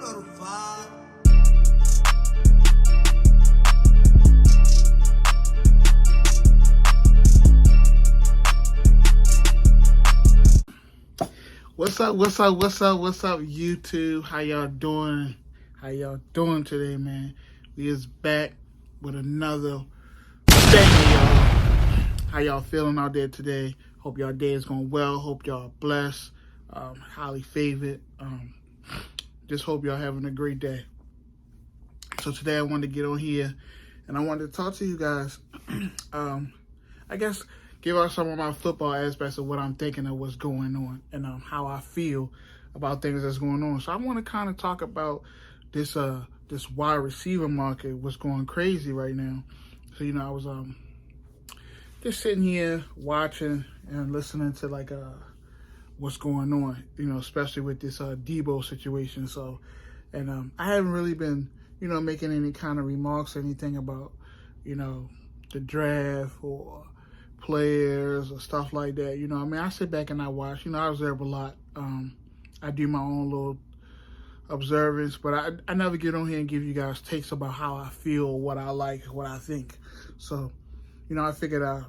know the vibe. What's up, YouTube? How y'all doing? How y'all doing today, man? We is back with another banger, y'all. How y'all feeling out there today? Hope y'all day is going well. Hope y'all blessed, highly favored. Just hope y'all having a great day. So today I wanted to get on here and I wanted to talk to you guys. I guess give out some of my football aspects of what I'm thinking of what's going on and how I feel about things that's going on. So I want to kind of talk about this wide receiver market, what's going crazy right now. So I was just sitting here watching and listening to what's going on, especially with this Deebo situation. So, and I haven't really been making any kind of remarks or anything about the draft or players or stuff like that. I sit back and I watch. I observe a lot. I do my own little observance, but I never get on here and give you guys takes about how I feel, what I like, what I think. So, I figured I'd,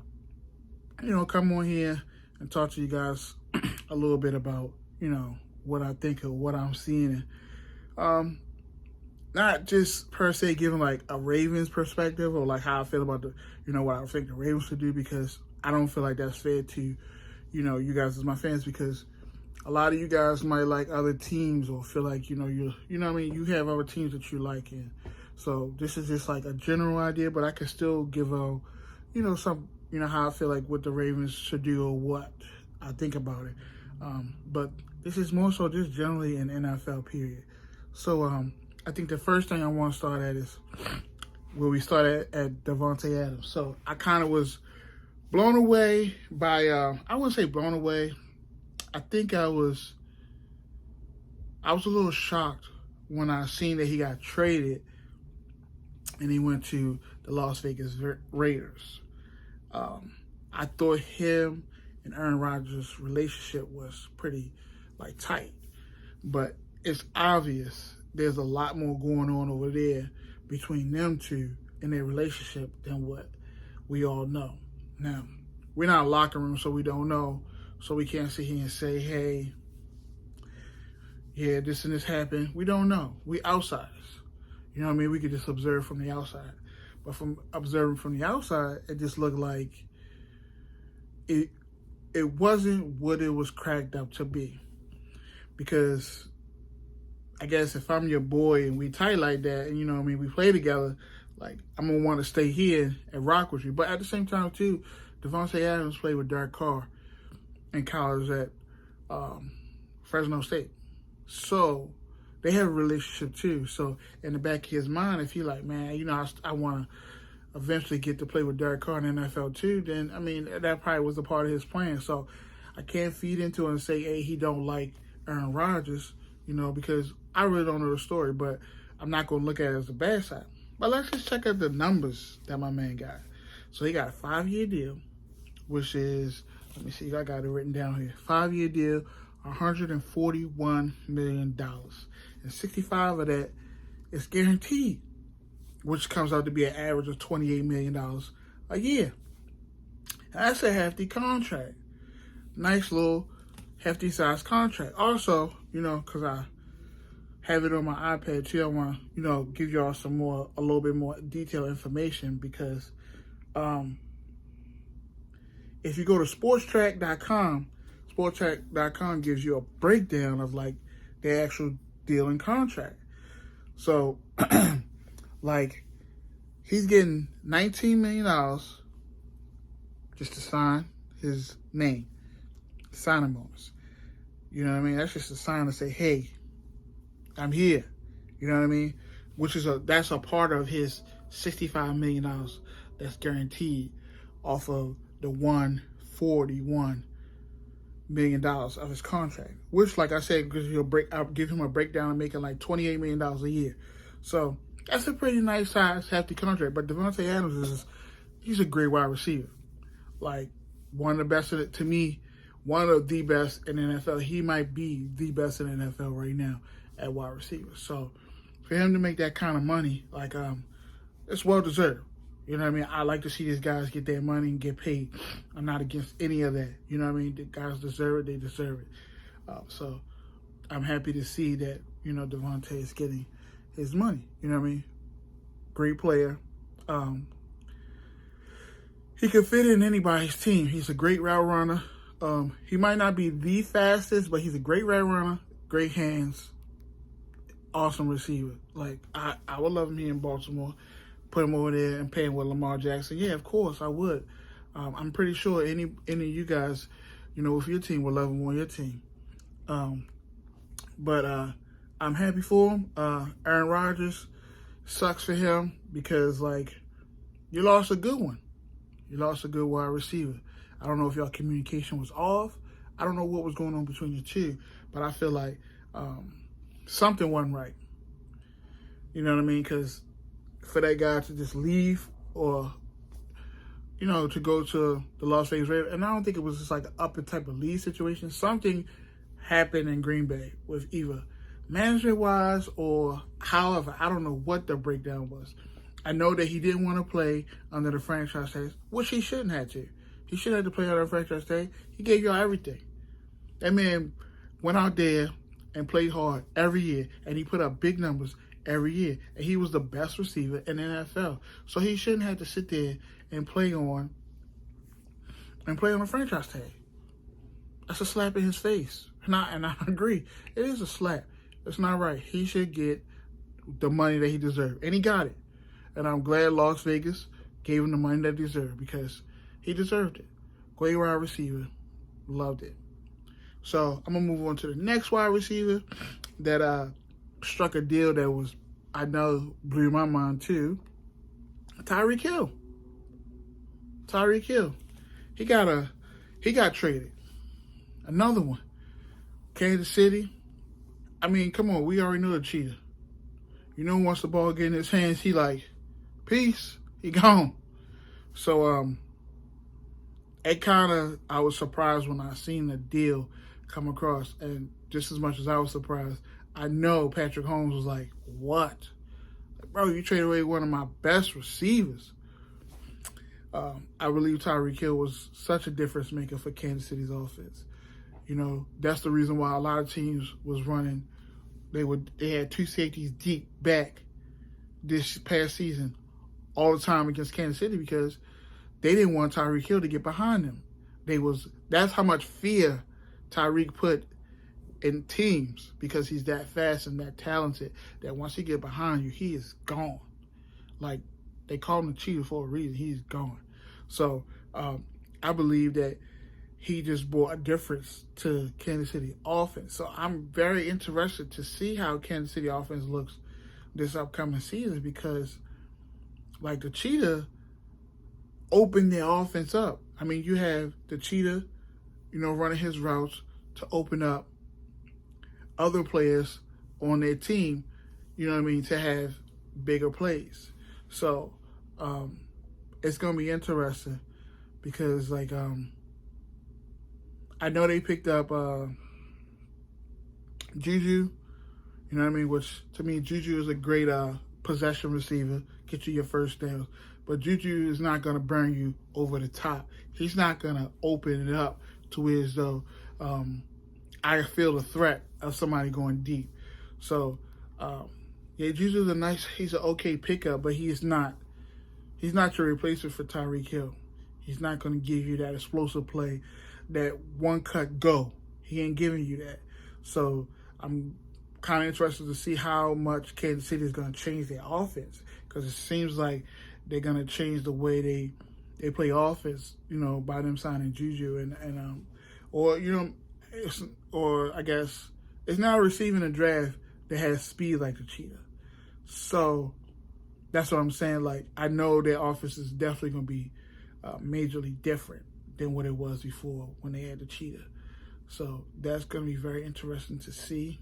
come on here and talk to you guys a little bit about, what I think of what I'm seeing. Not just per se giving like a Ravens perspective or like how I feel about what I think the Ravens should do, because I don't feel like that's fair to, you guys as my fans, because a lot of you guys might like other teams or feel like, you have other teams that you like. And so this is just like a general idea, but I can still give a, some, how I feel like what the Ravens should do or what I think about it. But this is more so just generally an NFL period. So, I think the first thing I want to start at is where we started at Davante Adams. So I kind of was blown away by, I wouldn't say blown away. I think I was a little shocked when I seen that he got traded and he went to the Las Vegas Raiders. I thought him and Aaron Rodgers' relationship was pretty tight, but it's obvious there's a lot more going on over there between them two in their relationship than what we all know. Now, we're not in a locker room, so we don't know. So we can't sit here and say, hey, yeah, this and this happened. We don't know. We outsiders. You know what I mean? We could just observe from the outside. But from observing from the outside, it just looked like it wasn't what it was cracked up to be. Because I guess if I'm your boy and we tight like that, and we play together, I'm going to want to stay here and rock with you. But at the same time, too, Davante Adams played with Derek Carr in college at Fresno State. So they have a relationship, too. So in the back of his mind, if he man, I want to eventually get to play with Derek Carr in the NFL, too, then, that probably was a part of his plan. So I can't feed into it and say, hey, he don't like Aaron Rodgers, because I really don't know the story, but I'm not going to look at it as a bad side. But let's just check out the numbers that my man got. So he got a 5-year deal, which is, let me see, I got it written down here. 5-year deal, $141 million. And 65 of that is guaranteed, which comes out to be an average of $28 million a year. And that's a hefty contract. Nice little hefty size contract. Also, because I have it on my iPad too, I want to, give y'all a little bit more detailed information, because if you go to sportstrack.com gives you a breakdown of the actual deal and contract. So he's getting $19 million just to sign his name, signing bonus. You know what I mean? That's just a sign to say, hey, I'm here. You know what I mean? That's a part of his $65 million that's guaranteed off of the $141 million of his contract. Which, like I said, I'll give him a breakdown of making $28 million a year. So that's a pretty nice size, hefty contract. But Davante Adams he's a great wide receiver. One of the best to me, one of the best in the NFL. He might be the best in the NFL right now. at wide receiver. So for him to make that kind of money, like it's well deserved. You know what I mean? I like to see these guys get their money and get paid. I'm not against any of that. You know what I mean? The guys deserve it. They deserve it. So I'm happy to see that, Devontae is getting his money. You know what I mean? Great player. He could fit in anybody's team. He's a great route runner. He might not be the fastest, but he's a great route runner, great hands, awesome receiver. Like, I would love him here in Baltimore. Put him over there and pay him with Lamar Jackson. Yeah, of course, I would. I'm pretty sure any of you guys, with your team would love him on your team. But I'm happy for him. Aaron Rodgers, sucks for him because, you lost a good one. You lost a good wide receiver. I don't know if y'all communication was off. I don't know what was going on between you two, but I feel like something wasn't right. You know what I mean? Because for that guy to just leave or, to go to the Las Vegas Raiders, and I don't think it was just like an up and type of lead situation. Something happened in Green Bay with either management-wise or however. I don't know what the breakdown was. I know that he didn't want to play under the franchise tag, which he shouldn't have to. He shouldn't have to play under the franchise tag. He gave y'all everything. That man went out there and played hard every year, and he put up big numbers every year. And he was the best receiver in the NFL. So he shouldn't have to sit there and play on a franchise tag. That's a slap in his face. And I agree. It is a slap. It's not right. He should get the money that he deserved. And he got it. And I'm glad Las Vegas gave him the money that he deserved because he deserved it. Great wide receiver. Loved it. So I'm going to move on to the next wide receiver that struck a deal that was, I know, blew my mind too. Tyreek Hill. Tyreek Hill. He got traded. Another one. Kansas City. I mean, come on, we already know the cheetah. Once the ball get in his hands, he like, peace, he gone. So I was surprised when I seen the deal come across, and just as much as I was surprised, I know Patrick Mahomes was like, what? Like, bro, you traded away one of my best receivers. I believe Tyreek Hill was such a difference maker for Kansas City's offense. That's the reason why a lot of teams was running. They had two safeties deep back this past season all the time against Kansas City because they didn't want Tyreek Hill to get behind them. That's how much fear Tyreek put in teams because he's that fast and that talented that once he get behind you, he is gone. Like, they call him the cheetah for a reason. He's gone. So I believe that he just brought a difference to Kansas City offense. So I'm very interested to see how Kansas City offense looks this upcoming season because, the cheetah opened their offense up. I mean, you have the cheetah, running his routes to open up other players on their team, to have bigger plays. So it's going to be interesting because, I know they picked up Juju, which to me, Juju is a great possession receiver, get you your first downs. But Juju is not going to burn you over the top. He's not going to open it up to where as though I feel the threat of somebody going deep. So, Juju's he's an okay pickup, but he's not your replacement for Tyreek Hill. He's not going to give you that explosive play, that one cut go. He ain't giving you that. So I'm kind of interested to see how much Kansas City is going to change their offense because it seems like they're going to change the way they play offense, by them signing Juju or I guess it's now receiving a draft that has speed like the cheetah. So that's what I'm saying. I know their offense is definitely going to be majorly different than what it was before when they had the cheetah. So that's going to be very interesting to see.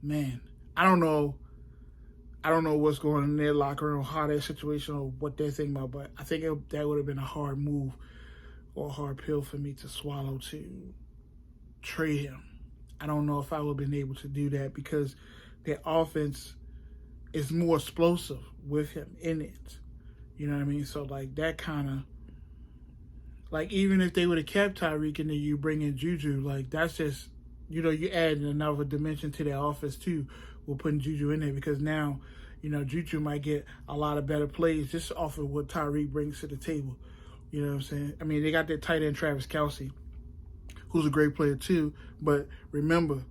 Man, I don't know what's going on in their locker room, how their situation or what they're thinking about, but I think that would have been a hard move or a hard pill for me to swallow to trade him. I don't know if I would have been able to do that because their offense is more explosive with him in it. You know what I mean? So like that kind of like even if they would have kept Tyreek and then you bring in Juju, like that's just you adding another dimension to their offense too. We're putting Juju in there because now, Juju might get a lot of better plays just off of what Tyreek brings to the table. You know what I'm saying? I mean, they got their tight end Travis Kelce, who's a great player too. But remember,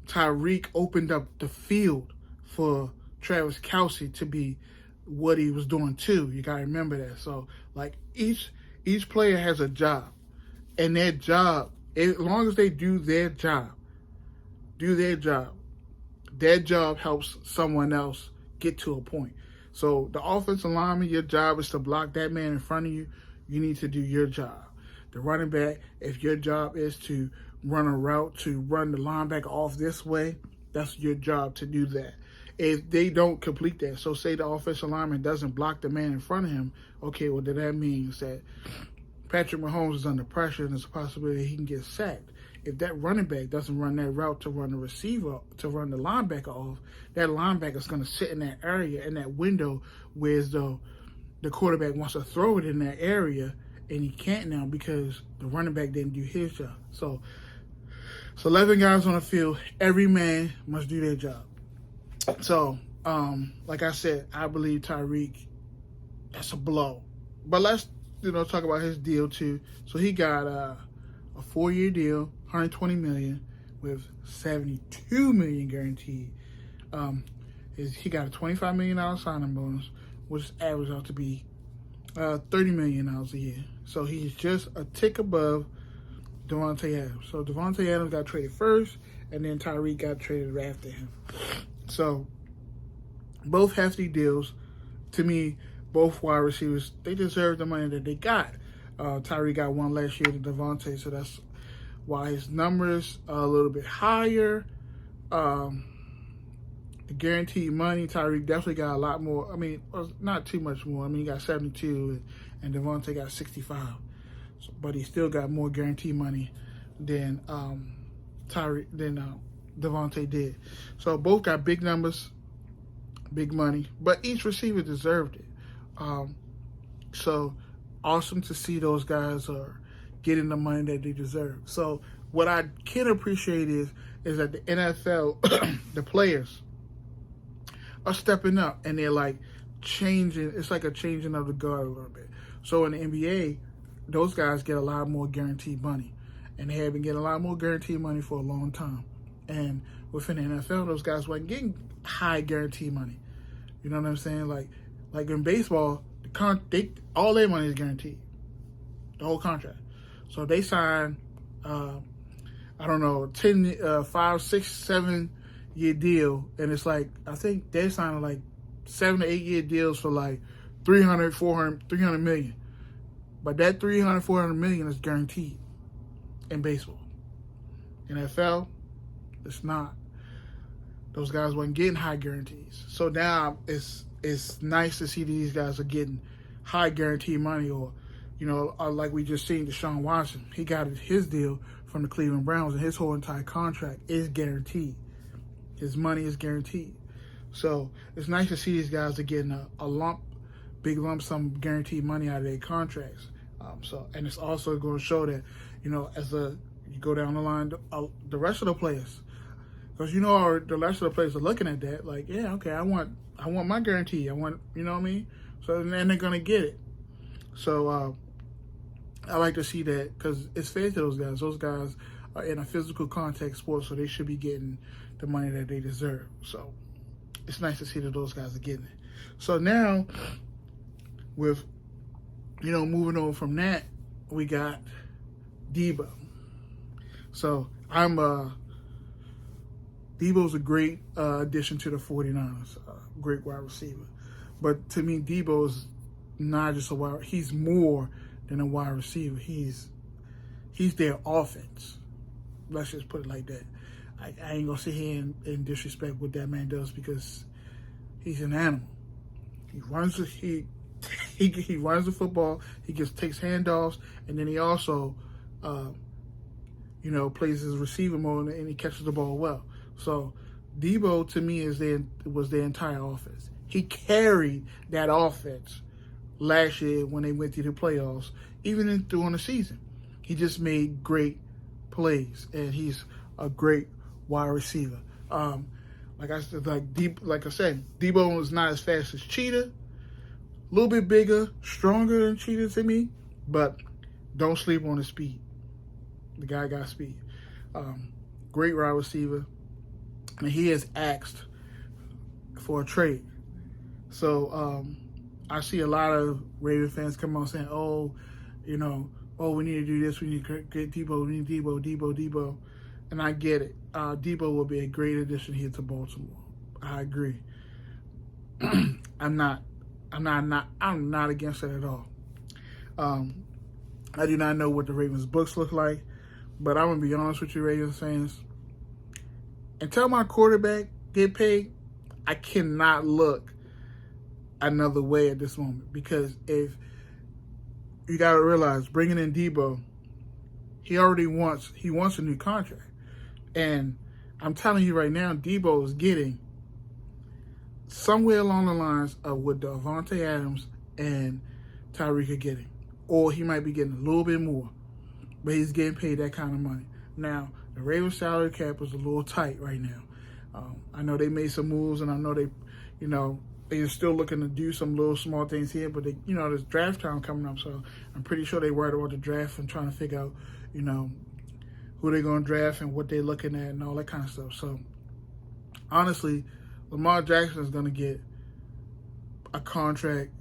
Tyreek opened up the field for Travis Kelce to be what he was doing too. You gotta remember that. So like each player has a job, and their job, as long as they do their job, their job helps someone else get to a point. So the offensive lineman, your job is to block that man in front of you. You need to do your job. The running back, if your job is to run a route, to run the linebacker off this way, that's your job to do that. If they don't complete that, so say the offensive lineman doesn't block the man in front of him, okay, well then that means that Patrick Mahomes is under pressure and there's a possibility he can get sacked. If that running back doesn't run that route to run the receiver, to run the linebacker off, that linebacker is going to sit in that area, in that window, whereas though the quarterback wants to throw it in that area, and he can't now because the running back didn't do his job. So 11 guys on the field, every man must do their job. So, like I said, I believe Tyreek, that's a blow. But let's, talk about his deal too. So he got a 4-year deal, $120 million with $72 million guaranteed. He got a $25 million signing bonus, which averages out to be $30 million a year. So he's just a tick above Davante Adams. So Davante Adams got traded first, and then Tyreek got traded after him. So both hefty deals. To me, both wide receivers, they deserve the money that they got. Tyreek got one last year to Davante, so that's why his numbers are a little bit higher. The guaranteed money, Tyreek definitely got a lot more. I mean, not too much more. I mean, he got 72 and Davante got 65. So, but he still got more guaranteed money than Davante did. So both got big numbers, big money, but each receiver deserved it. So awesome to see those guys are getting the money that they deserve. So what I can appreciate is that the NFL, the players are stepping up and they're like changing. It's like a changing of the guard a little bit. So in the NBA, those guys get a lot more guaranteed money, and they have been getting a lot more guaranteed money for a long time. And within the NFL, those guys weren't getting high guaranteed money. You know what I'm saying? Like in baseball, all their money is guaranteed, the whole contract. So they sign, 5, 6, 7 year deal, and it's like I think they're signing like 7 to 8 year deals for like 300 million. But that 300, 400 million is guaranteed in baseball. In NFL, it's not. Those guys weren't getting high guarantees. So now it's nice to see these guys are getting high guaranteed money, or like we just seen Deshaun Watson. He got his deal from the Cleveland Browns, and his whole entire contract is guaranteed. His money is guaranteed. So it's nice to see these guys are getting a big lump sum guaranteed money out of their contracts. And it's also going to show that, as you go down the line, the rest of the players, because the rest of the players are looking at that like, yeah, okay, I want my guarantee. I want, you know what I mean? So then they're going to get it. So I like to see that because it's fair to those guys. Those guys are in a physical contact sport, so they should be getting the money that they deserve. So it's nice to see that those guys are getting it. So now, with, moving on from that, we got Deebo. So Deebo's a great addition to the 49ers, great wide receiver. But to me, Deebo is not just a wide, he's more than a wide receiver. He's their offense. Let's just put it like that. I ain't gonna sit here and disrespect what that man does because he's an animal. He runs the football. He takes handoffs, and then he also plays his receiver mode and he catches the ball well. So Deebo to me was the entire offense. He carried that offense last year when they went through the playoffs, even during the season. He just made great plays, and he's a great wide receiver. Like I said, Deebo is not as fast as Cheetah. A little bit bigger, stronger than Cheetah to me, but don't sleep on his speed. The guy got speed. Great wide receiver, and he has asked for a trade. So I see a lot of Raven fans come on saying, "Oh, we need to do this. We need to get Deebo. We need Deebo." And I get it. Deebo will be a great addition here to Baltimore. I agree. I'm not against it at all. I do not know what the Ravens books look like, but I'm gonna be honest with you, Ravens fans. Until my quarterback get paid, I cannot look another way at this moment, because if you gotta realize, bringing in Deebo, he wants a new contract. And I'm telling you right now, Deebo is getting somewhere along the lines of what Davante Adams and Tyreek are getting. Or he might be getting a little bit more. But he's getting paid that kind of money. Now, the Ravens salary cap is a little tight right now. I know they made some moves, and I know they're still looking to do some little small things here, but there's draft time coming up, so I'm pretty sure they're worried about the draft and trying to figure out, who they're going to draft and what they're looking at and all that kind of stuff. So, honestly, Lamar Jackson is going to get a contract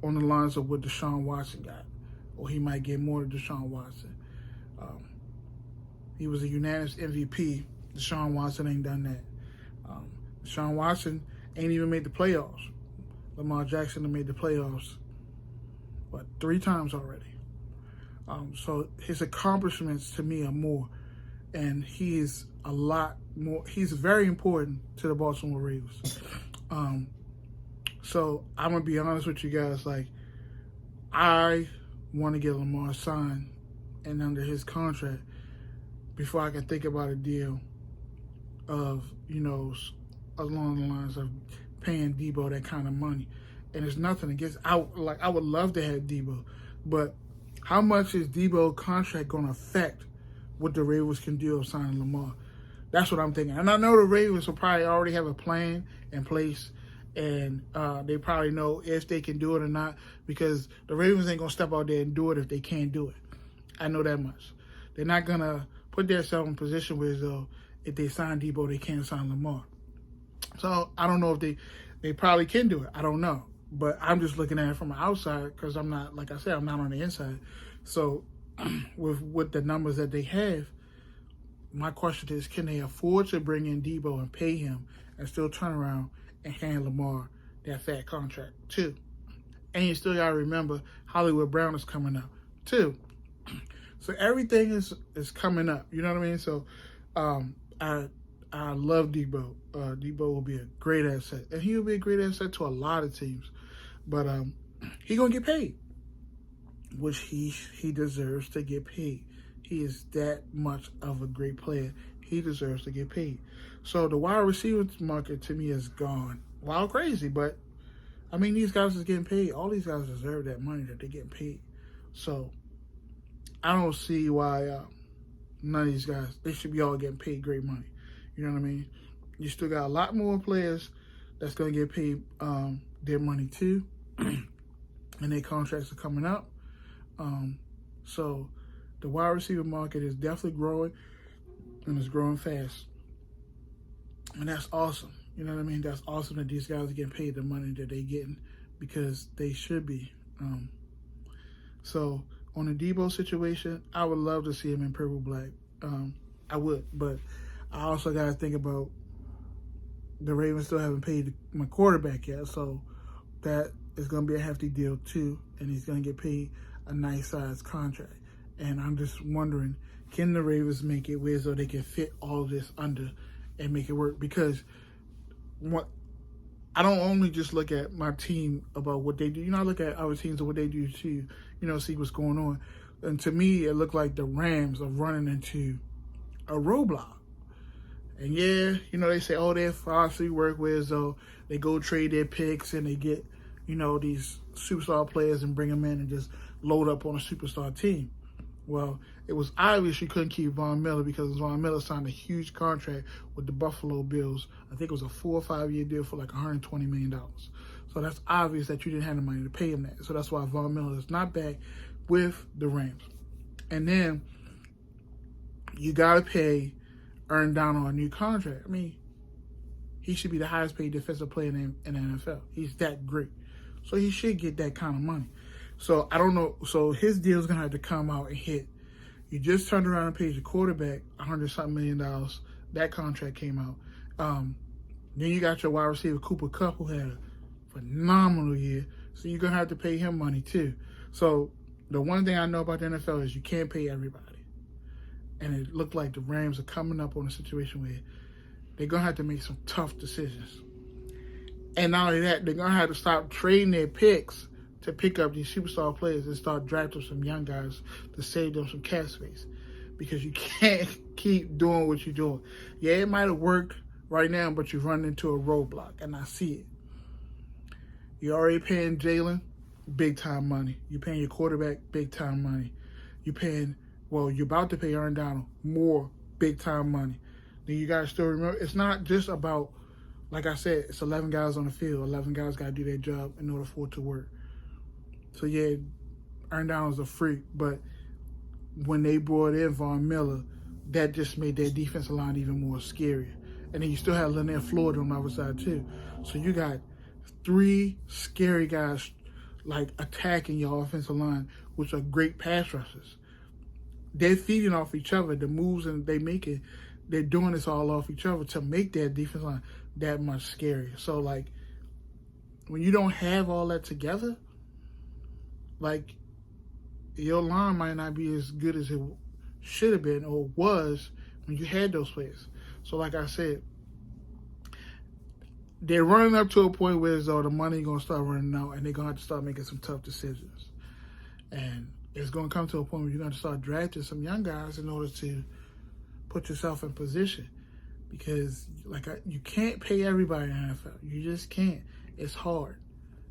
on the lines of what Deshaun Watson got, or he might get more than Deshaun Watson. He was a unanimous MVP. Deshaun Watson ain't done that. Deshaun Watson ain't even made the playoffs. Lamar Jackson has made the playoffs, 3 times already. So his accomplishments to me are more, and he is a lot more. He's very important to the Baltimore Ravens. So I'm gonna be honest with you guys. I want to get Lamar signed and under his contract before I can think about a deal of along the lines of paying Deebo that kind of money. And there's nothing against. I would love to have Deebo, but how much is Deebo contract going to affect what the Ravens can do of signing Lamar? That's what I'm thinking. And I know the Ravens will probably already have a plan in place, and they probably know if they can do it or not, because the Ravens ain't going to step out there and do it if they can't do it. I know that much. They're not going to put themselves in a position where, though, if they sign Deebo, they can't sign Lamar. So I don't know if they probably can do it. I don't know. But I'm just looking at it from the outside, because I'm not, like I said, I'm not on the inside. So with the numbers that they have, my question is, can they afford to bring in Deebo and pay him and still turn around and hand Lamar that fat contract too? And you still got to remember, Hollywood Brown is coming up too. So everything is coming up. You know what I mean? So I love Deebo. Deebo will be a great asset. And he will be a great asset to a lot of teams. But he's going to get paid, which he deserves to get paid. He is that much of a great player. He deserves to get paid. So the wide receiver market to me is gone wild crazy. But, I mean, these guys is getting paid. All these guys deserve that money that they're getting paid. So I don't see why none of these guys, they should be all getting paid great money. You know what I mean? You still got a lot more players that's going to get paid their money too. And their contracts are coming up. So the wide receiver market is definitely growing, and it's growing fast. And that's awesome. You know what I mean? That's awesome that these guys are getting paid the money that they're getting, because they should be. So on the Deebo situation, I would love to see him in purple black. I would, but I also got to think about the Ravens still haven't paid my quarterback yet, so that is going to be a hefty deal too, and he's going to get paid a nice size contract. And I'm just wondering, can the Ravens make it where so they can fit all of this under and make it work? Because I don't only just look at my team about what they do. I look at other teams and what they do too, see what's going on. And to me, it looked like the Rams are running into a roadblock. And yeah, they say, oh, they're philosophy work with, so they go trade their picks and they get, these superstar players and bring them in and just load up on a superstar team. Well, it was obvious you couldn't keep Von Miller because Von Miller signed a huge contract with the Buffalo Bills. I think it was a 4 or 5 year deal for like $120 million. So that's obvious that you didn't have the money to pay him that. So that's why Von Miller is not back with the Rams. And then you got to pay Aaron Donald a new contract. I mean, he should be the highest paid defensive player in the NFL. He's that great. So he should get that kind of money. So I don't know. So his deal is going to have to come out and hit. You just turned around and paid your quarterback $100-something million. That contract came out. Then you got your wide receiver, Cooper Kupp, who had a phenomenal year. So you're going to have to pay him money too. So the one thing I know about the NFL is you can't pay everybody. And it looked like the Rams are coming up on a situation where they're going to have to make some tough decisions. And not only that, they're going to have to stop trading their picks to pick up these superstar players and start drafting some young guys to save them some cap space. Because you can't keep doing what you're doing. Yeah, it might have worked right now, but you've run into a roadblock, and I see it. You're already paying Jalen big-time money. You're paying your quarterback big-time money. You're about to pay Aaron Donald more big-time money. Then you got to still remember, it's not just about, like I said, it's 11 guys on the field. 11 guys got to do their job in order for it to work. So, yeah, Aaron Donald's a freak, but when they brought in Von Miller, that just made their defensive line even more scarier. And then you still have Leonard Floyd on the other side, too. So you got 3 scary guys, like, attacking your offensive line, which are great pass rushers. They're feeding off each other. The moves and they make it, they're doing this all off each other to make their defense line that much scarier. So, like, when you don't have all that together, like, your line might not be as good as it should have been or was when you had those players. So, like I said, they're running up to a point where the money going to start running out and they're going to have to start making some tough decisions. And it's going to come to a point where you're going to start drafting some young guys in order to put yourself in position. Because, you can't pay everybody in the NFL. You just can't. It's hard.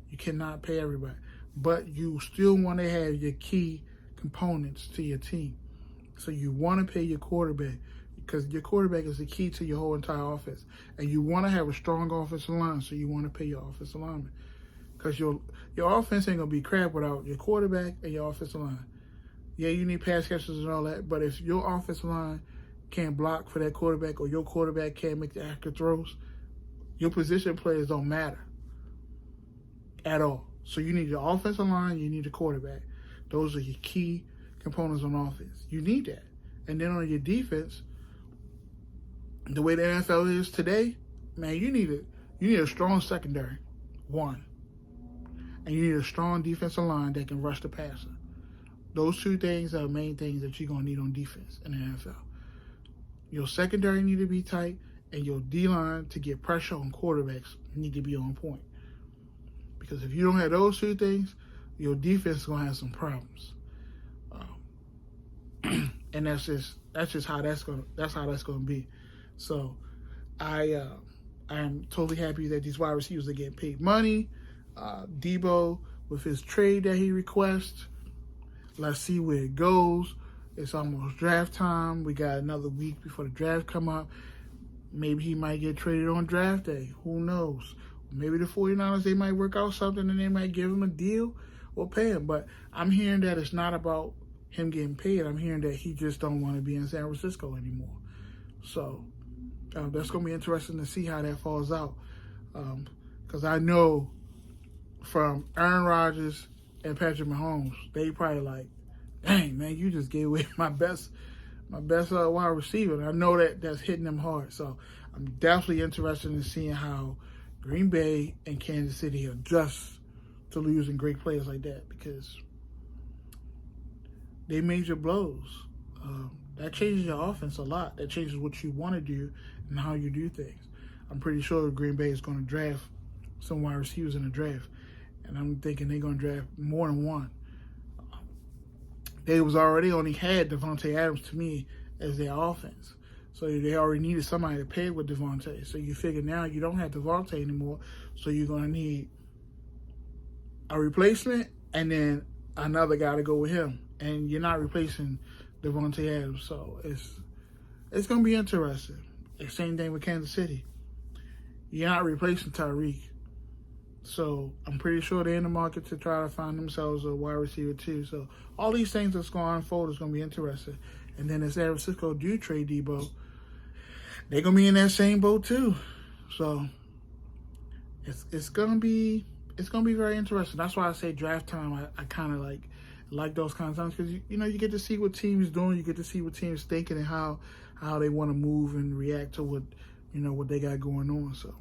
You cannot pay everybody. But you still want to have your key components to your team. So you want to pay your quarterback because your quarterback is the key to your whole entire offense. And you want to have a strong offensive line, so you want to pay your offensive lineman. Because your offense ain't going to be crap without your quarterback and your offensive line. Yeah, you need pass catchers and all that, but if your offensive line can't block for that quarterback or your quarterback can't make the accurate throws, your position players don't matter at all. So you need your offensive line, you need a quarterback. Those are your key components on offense. You need that. And then on your defense, the way the NFL is today, man, you need a strong secondary, one. And you need a strong defensive line that can rush the passer. Those 2 things are the main things that you're going to need on defense in the NFL. Your secondary need to be tight, and your D-line to get pressure on quarterbacks need to be on point. Because if you don't have those 2 things, your defense is going to have some problems. And that's just how that's going to be. So I am totally happy that these wide receivers are getting paid money. Deebo, with his trade that he requests, let's see where it goes. It's almost draft time. We got another week before the draft come up. Maybe he might get traded on draft day. Who knows? Maybe the 49ers, they might work out something and they might give him a deal or pay him. But I'm hearing that it's not about him getting paid. I'm hearing that he just don't want to be in San Francisco anymore. So that's going to be interesting to see how that falls out. Because I know from Aaron Rodgers and Patrick Mahomes, they probably like, dang, man, you just gave away my best wide receiver. And I know that's hitting them hard. So I'm definitely interested in seeing how Green Bay and Kansas City adjust to losing great players like that, because they major blows. That changes your offense a lot. That changes what you want to do and how you do things. I'm pretty sure Green Bay is going to draft some wide receivers in the draft, and I'm thinking they're going to draft more than one. They was already only had Devontae Adams, to me, as their offense. So they already needed somebody to pay with Devontae. So you figure now you don't have Devontae anymore, so you're going to need a replacement and then another guy to go with him. And you're not replacing Devontae Adams. So it's going to be interesting. The same thing with Kansas City. You're not replacing Tyreek. So I'm pretty sure they're in the market to try to find themselves a wide receiver too. So all these things that's going to unfold is going to be interesting. And then if San Francisco do trade Deebo, they're going to be in that same boat too. So it's going to be very interesting. That's why I say draft time. I kind of like those kind of times because you get to see what teams doing. You get to see what teams thinking and how they want to move and react to what they got going on. So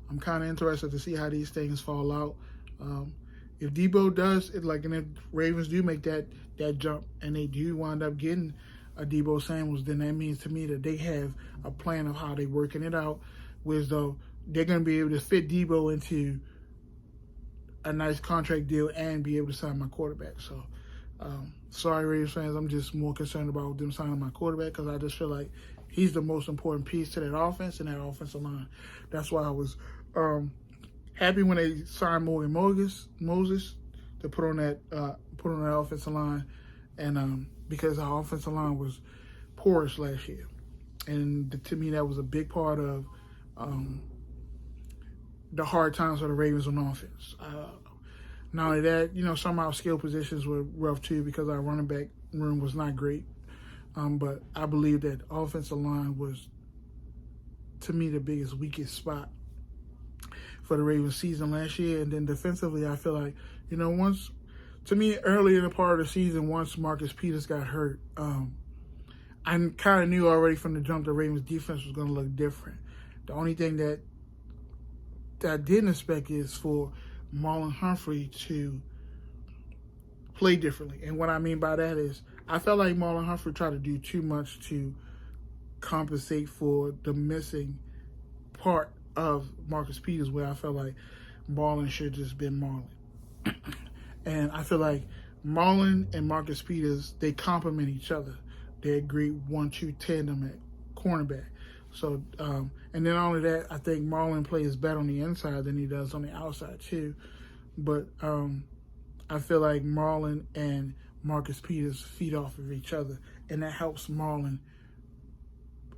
I'm kind of interested to see how these things fall out. If Deebo does, and if Ravens do make that jump and they do wind up getting a Deebo Samuel, then that means to me that they have a plan of how they're working it out, whereas though they're going to be able to fit Deebo into a nice contract deal and be able to sign my quarterback. So, sorry, Ravens fans, I'm just more concerned about them signing my quarterback because I just feel like he's the most important piece to that offense and that offensive line. That's why I was happy when they signed Morgan Moses to put on that offensive line, and because our offensive line was porous last year, and to me that was a big part of the hard times for the Ravens on offense. Not only that, some of our skill positions were rough too because our running back room was not great. But I believe that offensive line was, to me, the biggest, weakest spot for the Ravens season last year. And then defensively, I feel like, to me, early in the part of the season, once Marcus Peters got hurt, I kind of knew already from the jump the Ravens defense was going to look different. The only thing that I didn't expect is for Marlon Humphrey to play differently. And what I mean by that is I felt like Marlon Humphrey tried to do too much to compensate for the missing part of Marcus Peters, where I felt like Marlon should have just been Marlon. And I feel like Marlon and Marcus Peters, they complement each other. They're a great 1-2 tandem at cornerback. So, and then not only that, I think Marlon plays better on the inside than he does on the outside too. But I feel like Marlon and Marcus Peters feed off of each other, and that helps Marlon.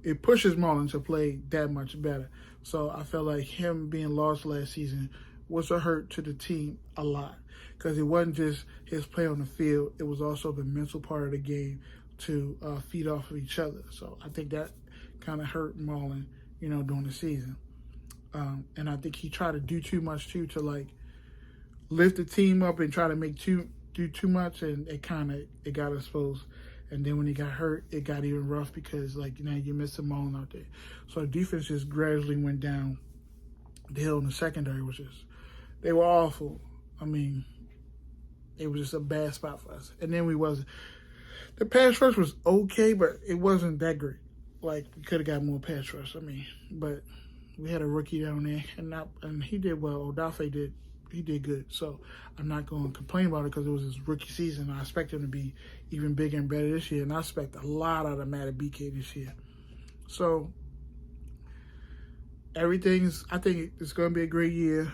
It pushes Marlon to play that much better. So I felt like him being lost last season was a hurt to the team a lot because it wasn't just his play on the field. It was also the mental part of the game to feed off of each other. So I think that kind of hurt Marlon, during the season. And I think he tried to do too much too to lift the team up and try to do too much, and it got exposed. And then when he got hurt, it got even rough because you're missing Marlon out there. So the defense just gradually went down the hill in the secondary, they were awful. I mean, it was just a bad spot for us. And then the pass rush was okay, but it wasn't that great. We could have got more pass rush. But we had a rookie down there, and he did well. Odafe he did good. So I'm not going to complain about it because it was his rookie season. I expect him to be even bigger and better this year, and I expect a lot out of Matty BK this year. So I think it's going to be a great year,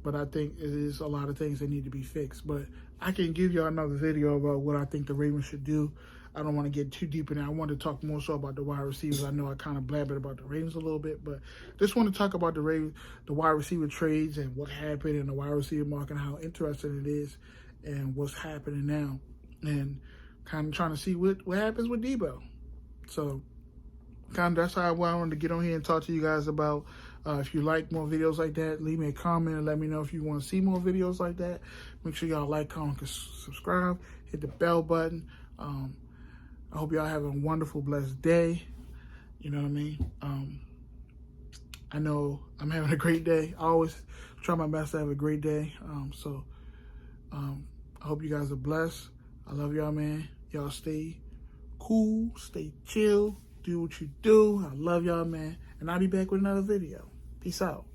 but I think it is a lot of things that need to be fixed. But I can give y'all another video about what I think the Ravens should do. I don't want to get too deep in it. I want to talk more so about the wide receivers. I know I kind of blabbered about the Ravens a little bit, but just want to talk about the wide receiver trades and what happened in the wide receiver market and how interesting it is and what's happening now, and kind of trying to see what happens with Deebo. So that's how I wanted to get on here and talk to you guys about. If you like more videos like that, leave me a comment and let me know if you want to see more videos like that. Make sure y'all like, comment, subscribe, hit the bell button. I hope y'all have a wonderful, blessed day. You know what I mean? I know I'm having a great day. I always try my best to have a great day. I hope you guys are blessed. I love y'all, man. Y'all stay cool, stay chill, do what you do. I love y'all, man. And I'll be back with another video. Peace out.